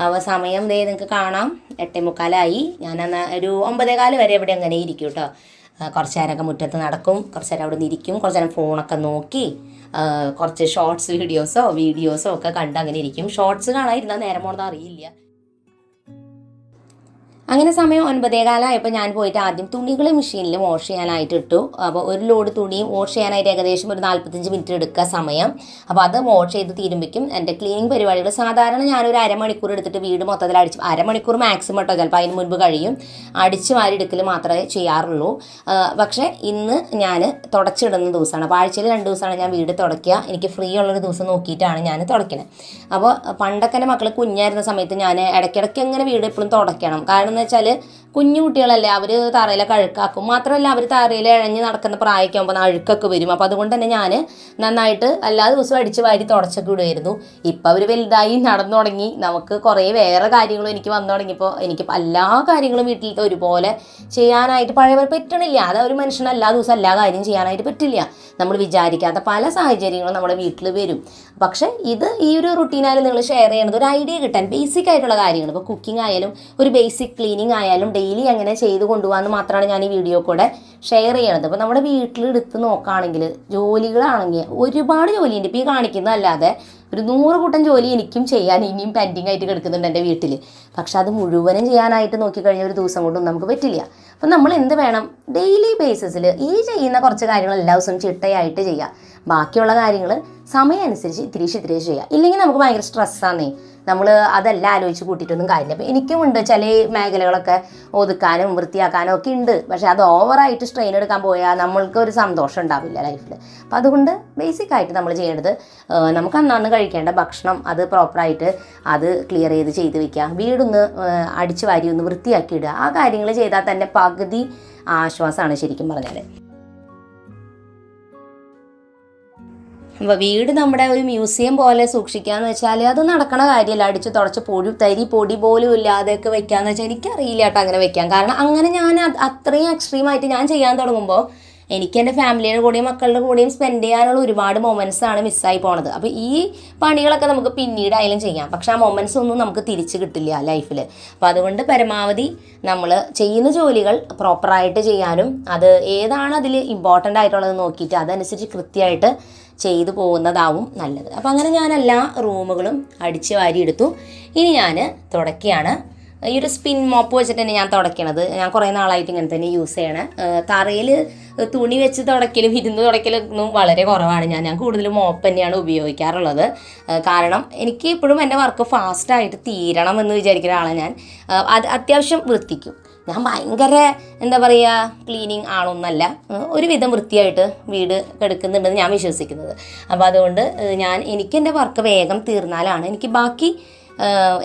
അപ്പോൾ സമയം നിങ്ങൾക്ക് കാണാം 8:45. ഞാനെന്നാൽ ഒരു 9:15 വരെ ഇവിടെ അങ്ങനെ ഇരിക്കും കേട്ടോ. കുറച്ച് നേരമൊക്കെ മുറ്റത്ത് നടക്കും, കുറച്ച് നേരം അവിടെ നിന്ന് ഇരിക്കും, കുറച്ച് നേരം ഫോണൊക്കെ നോക്കി കുറച്ച് ഷോർട്സ് വീഡിയോസോ ഒക്കെ കണ്ട് അങ്ങനെ ഇരിക്കും. ഷോർട്സ് കാണാതിരുന്നാൽ നേരം പോണത് അറിയില്ല. അങ്ങനെ സമയം 9:15 ഞാൻ പോയിട്ട് ആദ്യം തുണികൾ മെഷീനിൽ വാഷ് ചെയ്യാനായിട്ട് ഇട്ടു. അപ്പോൾ ഒരു ലോഡ് തുണിയും വാഷ് ചെയ്യാനായിട്ട് ഏകദേശം ഒരു 45 മിനിറ്റ് എടുക്കുക സമയം. അപ്പോൾ അത് വാഷ് ചെയ്ത് തീരുമ്പോഴേക്കും എൻ്റെ ക്ലീനിങ് പരിപാടികൾ സാധാരണ ഞാനൊരു അരമണിക്കൂർ എടുത്തിട്ട് വീട് മൊത്തത്തിൽ അരമണിക്കൂർ മാക്സിമം കേട്ടോ, ചിലപ്പോൾ അതിന് മുൻപ് കഴിയും. അടിച്ച് വാരി എടുക്കൽ മാത്രമേ ചെയ്യാറുള്ളൂ. പക്ഷേ ഇന്ന് ഞാൻ തുടച്ചിടുന്ന ദിവസമാണ്. അപ്പോൾ ആഴ്ചയിൽ 2 ദിവസമാണ് ഞാൻ വീട് തുടയ്ക്കുക. എനിക്ക് ഫ്രീ ഉള്ളൊരു ദിവസം നോക്കിയിട്ടാണ് ഞാൻ തുടയ്ക്കുന്നത്. അപ്പോൾ പണ്ടൊക്കെ എൻ്റെ മക്കൾ കുഞ്ഞായിരുന്ന സമയത്ത് ഞാൻ ഇടയ്ക്കിടയ്ക്ക് എങ്ങനെ വീട് എപ്പോഴും തുടയ്ക്കണം. കാരണം എന്താണെന്ന് വെച്ചാൽ കുഞ്ഞു കുട്ടികളല്ലേ, അവർ തറയിലൊക്കെ അഴുക്കാക്കും. മാത്രമല്ല അവർ തറയിൽ ഇഴഞ്ഞ് നടക്കുന്ന പ്രായമൊക്കെ ആകുമ്പോൾ അഴുക്കൊക്കെ വരും. അപ്പോൾ അതുകൊണ്ട് തന്നെ ഞാൻ നന്നായിട്ട് എല്ലാ ദിവസവും അടിച്ച് വാരി തുടച്ചൊക്കെ വിടുമായിരുന്നു. ഇപ്പം അവർ വലുതായി നടന്നു തുടങ്ങി, നമുക്ക് കുറേ വേറെ കാര്യങ്ങളും എനിക്ക് വന്നു തുടങ്ങിയപ്പോൾ എനിക്ക് എല്ലാ കാര്യങ്ങളും വീട്ടിലത്തെ ഒരുപോലെ ചെയ്യാനായിട്ട് പഴയ പറ്റണില്ല. അത് ഒരു മനുഷ്യന് എല്ലാ ദിവസവും എല്ലാ കാര്യം ചെയ്യാനായിട്ട് പറ്റില്ല. നമ്മൾ വിചാരിക്കാത്ത പല സാഹചര്യങ്ങളും നമ്മുടെ വീട്ടിൽ വരും. പക്ഷേ ഈ ഒരു റുട്ടീനായാലും നിങ്ങൾ ഷെയർ ചെയ്യണത് ഒരു ഐഡിയ കിട്ടാൻ, ബേസിക് ആയിട്ടുള്ള കാര്യങ്ങൾ. ഇപ്പോൾ കുക്കിംഗ് ആയാലും ഒരു ബേസിക് ക്ലീനിങ് ആയാലും ഡെയിലി എങ്ങനെ ചെയ്ത് കൊണ്ടുപോകാമെന്ന് മാത്രമാണ് ഞാൻ ഈ വീഡിയോ കൂടെ ഷെയർ ചെയ്യണത്. അപ്പോൾ നമ്മുടെ വീട്ടിലെടുത്ത് നോക്കുകയാണെങ്കിൽ ജോലികളാണെങ്കിൽ ഒരുപാട് ജോലിയുണ്ട്. ഇപ്പോൾ ഈ കാണിക്കുന്നതല്ലാതെ ഒരു 100 കൂട്ടം ജോലി എനിക്കും ചെയ്യാൻ ഇനിയും പെൻഡിങ് ആയിട്ട് കിടക്കുന്നുണ്ട് എൻ്റെ വീട്ടിൽ. പക്ഷെ അത് മുഴുവനും ചെയ്യാനായിട്ട് നോക്കിക്കഴിഞ്ഞാൽ ഒരു ദിവസം കൊണ്ടൊന്നും നമുക്ക് പറ്റില്ല. അപ്പം നമ്മൾ എന്ത് വേണം, ഡെയിലി ബേസിസിൽ ഈ ചെയ്യുന്ന കുറച്ച് കാര്യങ്ങൾ എല്ലാ ദിവസവും ചിട്ടയായിട്ട് ചെയ്യുക. ബാക്കിയുള്ള കാര്യങ്ങൾ സമയം അനുസരിച്ച് ഇത്തിരി ചെയ്യുക. ഇല്ലെങ്കിൽ നമുക്ക് ഭയങ്കര സ്ട്രെസ്സാന്നേ. നമ്മൾ അതെല്ലാം ആലോചിച്ച് കൂട്ടിയിട്ടൊന്നും കാര്യമില്ല. അപ്പോൾ എനിക്കുമുണ്ട് ചില മേഖലകളൊക്കെ ഒതുക്കാനും വൃത്തിയാക്കാനും ഒക്കെ ഉണ്ട്. പക്ഷേ അത് ഓവറായിട്ട് സ്ട്രെയിൻ എടുക്കാൻ പോയാൽ നമ്മൾക്ക് ഒരു സന്തോഷം ഉണ്ടാവില്ല ലൈഫിൽ. അപ്പോൾ അതുകൊണ്ട് ബേസിക്കായിട്ട് നമ്മൾ ചെയ്യേണ്ടത്, നമുക്ക് അന്നാന്ന് കഴിക്കേണ്ട ഭക്ഷണം അത് പ്രോപ്പറായിട്ട് അത് ക്ലിയർ ചെയ്ത് വെക്കുക. വീടൊന്ന് അടിച്ചു വാരി ഒന്ന് വൃത്തിയാക്കി ഇടുക. ആ കാര്യങ്ങൾ ചെയ്താൽ തന്നെ പകുതി ആശ്വാസമാണ് ശരിക്കും പറഞ്ഞാൽ. അപ്പോൾ വീട് നമ്മുടെ ഒരു മ്യൂസിയം പോലെ സൂക്ഷിക്കാന്ന് വെച്ചാൽ അത് നടക്കണ കാര്യമല്ല. അടിച്ച് തുടച്ച് പൊടി പോലും ഇല്ലാതെയൊക്കെ വെക്കാന്ന് വെച്ചാൽ എനിക്കറിയില്ല കേട്ടോ അങ്ങനെ വെക്കാം. കാരണം അങ്ങനെ ഞാൻ അത്രയും എക്സ്ട്രീമായിട്ട് ഞാൻ ചെയ്യാൻ തുടങ്ങുമ്പോൾ എനിക്ക് എൻ്റെ ഫാമിലിയുടെ കൂടെയും മക്കളുടെ കൂടെയും സ്പെൻഡ് ചെയ്യാനുള്ള ഒരുപാട് മൊമെൻറ്റ്സാണ് മിസ്സായി പോണത്. അപ്പോൾ ഈ പണികളൊക്കെ നമുക്ക് പിന്നീടായാലും ചെയ്യാം, പക്ഷെ ആ മൊമെൻറ്റ്സ് ഒന്നും നമുക്ക് തിരിച്ച് കിട്ടില്ല ലൈഫിൽ. അപ്പോൾ അതുകൊണ്ട് പരമാവധി നമ്മൾ ചെയ്യുന്ന ജോലികൾ പ്രോപ്പറായിട്ട് ചെയ്യാനും അത് ഏതാണ് അതിൽ ഇമ്പോർട്ടൻ്റ് ആയിട്ടുള്ളത് നോക്കിയിട്ട് അതനുസരിച്ച് കൃത്യമായിട്ട് ചെയ്തു പോകുന്നതാവും നല്ലത്. അപ്പം അങ്ങനെ ഞാൻ എല്ലാ റൂമുകളും അടിച്ച് വാരി എടുത്തു. ഇനി ഞാൻ തുടക്കുകയാണ്. ഈ ഒരു സ്പിൻ മോപ്പ് വെച്ചിട്ട് തന്നെ ഞാൻ തുടയ്ക്കണത്. ഞാൻ കുറേ നാളായിട്ട് ഇങ്ങനെ തന്നെ യൂസ് ചെയ്യണേ. തറയിൽ തുണി വെച്ച് തുടയ്ക്കലും ഇരുന്ന് തുടയ്ക്കലൊന്നും വളരെ കുറവാണ്. ഞാൻ കൂടുതലും മോപ്പ് തന്നെയാണ് ഉപയോഗിക്കാറുള്ളത്. കാരണം എനിക്ക് ഇപ്പോഴും എൻ്റെ വർക്ക് ഫാസ്റ്റായിട്ട് തീരണം എന്ന് വിചാരിക്കുന്ന ആളാണ് ഞാൻ. അത് അത്യാവശ്യം വൃത്തിക്കും. ഞാൻ ഭയങ്കര എന്താ പറയുക ക്ലീനിങ് ആളൊന്നല്ല, ഒരുവിധം വൃത്തിയായിട്ട് വീട് കിടക്കുന്നുണ്ടെന്ന് ഞാൻ വിശ്വസിക്കുന്നത്. അപ്പോൾ അതുകൊണ്ട് എനിക്കെൻ്റെ വർക്ക് വേഗം തീർന്നാലാണ് എനിക്ക് ബാക്കി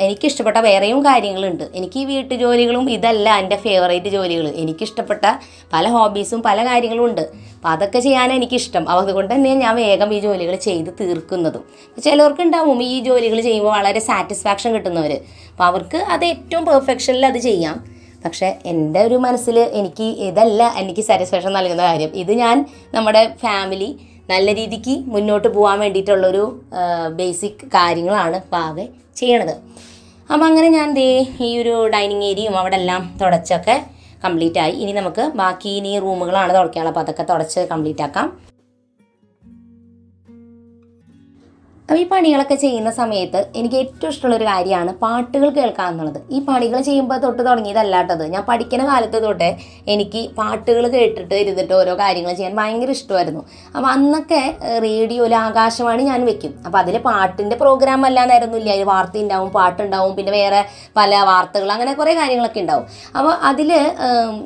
എനിക്കിഷ്ടപ്പെട്ട വേറെയും കാര്യങ്ങളുണ്ട്. എനിക്ക് ഈ വീട്ടുജോലികളും ഇതല്ല എൻ്റെ ഫേവറേറ്റ് ജോലികൾ. എനിക്കിഷ്ടപ്പെട്ട പല ഹോബീസും പല കാര്യങ്ങളും ഉണ്ട്. അപ്പോൾ അതൊക്കെ ചെയ്യാനാണ് എനിക്കിഷ്ടം. അപ്പോൾ അതുകൊണ്ട് തന്നെ ഞാൻ വേഗം ഈ ജോലികൾ ചെയ്ത് തീർക്കുന്നതും. ചിലവർക്ക് ഉണ്ടാവും ഈ ജോലികൾ ചെയ്യുമ്പോൾ വളരെ സാറ്റിസ്ഫാക്ഷൻ കിട്ടുന്നവർ. അപ്പോൾ അവർക്ക് അത് ഏറ്റവും പെർഫെക്ഷനിൽ അത് ചെയ്യാം. പക്ഷേ എൻ്റെ ഒരു മനസ്സിൽ ഇതല്ല എനിക്ക് സാറ്റിസ്ഫാക്ഷൻ നൽകുന്ന കാര്യം. ഇത് ഞാൻ നമ്മുടെ ഫാമിലി നല്ല രീതിക്ക് മുന്നോട്ട് പോകാൻ വേണ്ടിയിട്ടുള്ളൊരു ബേസിക് കാര്യങ്ങളാണ് പാകെ ചെയ്യണത്. അപ്പം അങ്ങനെ ഞാൻ ഈ ഒരു ഡൈനിങ് ഏരിയയും അവിടെ എല്ലാം തുടച്ചൊക്കെ കംപ്ലീറ്റ് ആയി. ഇനി നമുക്ക് ബാക്കി റൂമുകളാണ് തുടയ്ക്കാനുള്ളത്. അപ്പോൾ അതൊക്കെ തുടച്ച് കംപ്ലീറ്റ് ആക്കാം. അപ്പോൾ ഈ പണികളൊക്കെ ചെയ്യുന്ന സമയത്ത് എനിക്ക് ഏറ്റവും ഇഷ്ടമുള്ളൊരു കാര്യമാണ് പാട്ടുകൾ കേൾക്കുക എന്നുള്ളത്. ഈ പണികൾ ചെയ്യുമ്പോൾ തൊട്ട് തുടങ്ങിയതല്ലാട്ടത്. ഞാൻ പഠിക്കുന്ന കാലത്ത് തൊട്ടേ എനിക്ക് പാട്ടുകൾ കേട്ടിട്ട് ഇരുന്നിട്ട് ഓരോ കാര്യങ്ങൾ ചെയ്യാൻ ഭയങ്കര ഇഷ്ടമായിരുന്നു. അപ്പോൾ അന്നൊക്കെ റേഡിയോയിൽ ആകാശവാണി ഞാൻ വെക്കും. അപ്പോൾ അതിൽ പാട്ടിൻ്റെ പ്രോഗ്രാം അല്ലാന്നായിരുന്നില്ല. അതിൽ വാർത്ത ഉണ്ടാവും, പാട്ടുണ്ടാവും, പിന്നെ വേറെ പല വാർത്തകൾ, അങ്ങനെ കുറേ കാര്യങ്ങളൊക്കെ ഉണ്ടാവും. അപ്പോൾ അതിൽ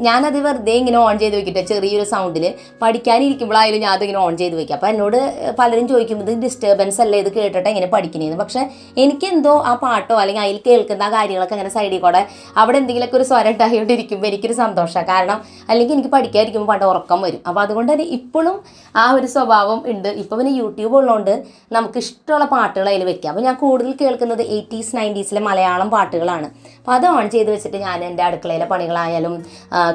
ഞാനത് വെറുതെ ഇങ്ങനെ ഓൺ ചെയ്ത് വെക്കിട്ട് ചെറിയൊരു സൗണ്ടിൽ പഠിക്കാനിരിക്കുമ്പോഴായാലും ഞാൻ അതിങ്ങനെ ഓൺ ചെയ്ത് വെക്കും. അപ്പോൾ എന്നോട് പലരും ചോദിക്കും ഇത് ഡിസ്റ്റർബൻസ് അല്ലേ, ഇത് കേട്ടിട്ട് എങ്ങനെ പഠിക്കണേന്ന്. പക്ഷേ എനിക്കെന്തോ ആ പാട്ടോ അല്ലെങ്കിൽ അതിൽ കേൾക്കുന്ന ആ കാര്യങ്ങളൊക്കെ അങ്ങനെ സൈഡിൽ കൂടെ അവിടെ എന്തെങ്കിലുമൊക്കെ ഒരു സ്വരം ഉണ്ടായിക്കൊണ്ടിരിക്കുമ്പോൾ എനിക്കൊരു സന്തോഷമാണ്. കാരണം അല്ലെങ്കിൽ എനിക്ക് പഠിക്കാതിരിക്കുമ്പോൾ പണ്ട് ഉറക്കം വരും. അപ്പോൾ അതുകൊണ്ട് തന്നെ ഇപ്പോഴും ആ ഒരു സ്വഭാവം ഉണ്ട്. ഇപ്പോൾ പിന്നെ യൂട്യൂബ് ഉള്ളതുകൊണ്ട് നമുക്ക് ഇഷ്ടമുള്ള പാട്ടുകൾ അതിൽ വെക്കാം. അപ്പോൾ ഞാൻ കൂടുതൽ കേൾക്കുന്നത് 80s 90s മലയാളം പാട്ടുകളാണ്. അപ്പോൾ അത് ഓൺ ചെയ്ത് വെച്ചിട്ട് ഞാൻ എൻ്റെ അടുക്കളയിലെ പണികളായാലും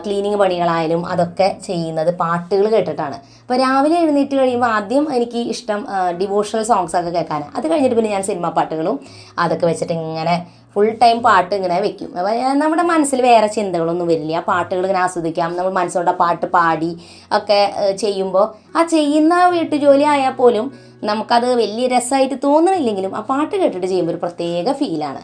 ക്ലീനിങ് പണികളായാലും അതൊക്കെ ചെയ്യുന്നത് പാട്ടുകൾ കേട്ടിട്ടാണ്. അപ്പോൾ രാവിലെ എഴുന്നേറ്റ് കഴിയുമ്പോൾ ആദ്യം എനിക്ക് ഇഷ്ടം ഡിവോഷണൽ സോങ്സൊക്കെ കേൾക്കാനാണ്. അത് കഴിഞ്ഞിട്ട് പിന്നെ ഞാൻ സിനിമ പാട്ടുകളും അതൊക്കെ വെച്ചിട്ട് ഇങ്ങനെ ഫുൾ ടൈം പാട്ട് ഇങ്ങനെ വെക്കും. അപ്പോൾ നമ്മുടെ മനസ്സിൽ വേറെ ചിന്തകളൊന്നും വരില്ല. ആ പാട്ടുകൾ ഇങ്ങനെ ആസ്വദിക്കാം. നമ്മൾ മനസ്സുകൊണ്ട് ആ പാട്ട് പാടി ഒക്കെ ചെയ്യുമ്പോൾ ആ ചെയ്യുന്ന വീട്ടുജോലി ആയാൽ പോലും നമുക്കത് വലിയ രസമായിട്ട് തോന്നണില്ലെങ്കിലും ആ പാട്ട് കേട്ടിട്ട് ചെയ്യുമ്പോൾ ഒരു പ്രത്യേക ഫീലാണ്.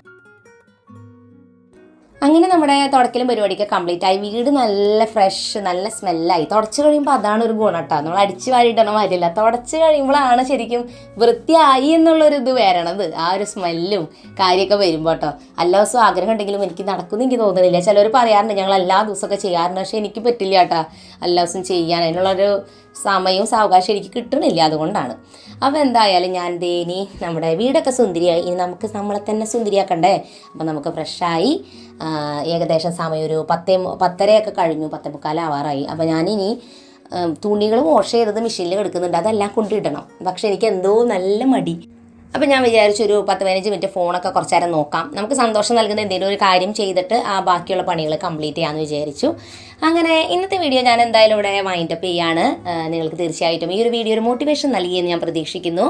അങ്ങനെ നമ്മുടെ തുടക്കലും പരിപാടിയൊക്കെ കംപ്ലീറ്റ് ആയി. വീട് നല്ല ഫ്രഷ്, നല്ല സ്മെല്ലായി. തുടച്ച് കഴിയുമ്പോൾ അതാണ് ഒരു ഗുണം കേട്ടോ. നമ്മൾ അടിച്ച് വാരിയിടണ മാതിരില്ല, തുടച്ച് കഴിയുമ്പോഴാണ് ശരിക്കും വൃത്തിയായി എന്നുള്ളൊരു ഇത് വരണത്. ആ ഒരു സ്മെല്ലും കാര്യമൊക്കെ വരുമ്പോൾ കേട്ടോ. എല്ലാ ദിവസവും ആഗ്രഹം ഉണ്ടെങ്കിലും എനിക്ക് നടക്കുമെന്ന് എനിക്ക് തോന്നുന്നില്ല. ചിലർ പറയാറുണ്ട് ഞങ്ങൾ എല്ലാ ദിവസമൊക്കെ ചെയ്യാറുണ്ട്, പക്ഷേ എനിക്ക് പറ്റില്ല കേട്ടോ എല്ലാ ദിവസവും ചെയ്യാൻ. അതിനുള്ളൊരു സമയവും സാവകാശം എനിക്ക് കിട്ടണില്ല. അതുകൊണ്ടാണ്. അപ്പോൾ എന്തായാലും ഞാൻ ഇനി നമ്മുടെ വീടൊക്കെ സുന്ദരിയായി. ഇനി നമുക്ക് നമ്മളെ തന്നെ സുന്ദരിയാക്കണ്ടേ. അപ്പോൾ നമുക്ക് ഫ്രഷായി ഏകദേശം സമയം ഒരു 10:30 കഴിഞ്ഞു, 10:45 അപ്പോൾ ഞാനിനി തുണികൾ വാഷ് ചെയ്തത് മെഷീനിൽ കിടക്കുന്നുണ്ട്, അതെല്ലാം കൊണ്ടിടണം. പക്ഷെ എനിക്ക് എന്തോ നല്ല മടി. അപ്പോൾ ഞാൻ വിചാരിച്ചു ഒരു 10-15 മിനിറ്റ് ഫോണൊക്കെ കുറച്ച് നേരം നോക്കാം, നമുക്ക് സന്തോഷം നൽകുന്ന എന്തെങ്കിലും ഒരു കാര്യം ചെയ്തിട്ട് ആ ബാക്കിയുള്ള പണികൾ കംപ്ലീറ്റ് ചെയ്യാമെന്ന് വിചാരിച്ചു. അങ്ങനെ ഇന്നത്തെ വീഡിയോ ഞാൻ എന്തായാലും ഇവിടെ വൈൻഡപ്പ് ചെയ്യാണ്. നിങ്ങൾക്ക് തീർച്ചയായിട്ടും ഈ ഒരു വീഡിയോ ഒരു മോട്ടിവേഷൻ നൽകിയെന്ന് ഞാൻ പ്രതീക്ഷിക്കുന്നു.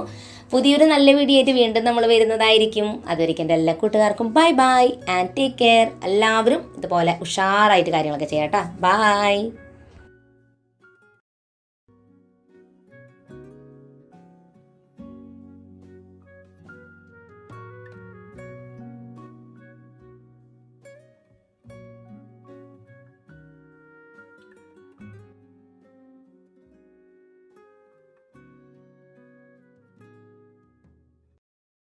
പുതിയൊരു നല്ല വീഡിയോ ആയിട്ട് വീണ്ടും നമ്മൾ വരുന്നതായിരിക്കും. അതുവരെയ്ക്കും എൻ്റെ എല്ലാ കൂട്ടുകാർക്കും bye bye and take care. എല്ലാവരും ഇതുപോലെ ഉഷാറായിട്ട് കാര്യങ്ങളൊക്കെ ചെയ്യാം കേട്ടോ. ബൈ.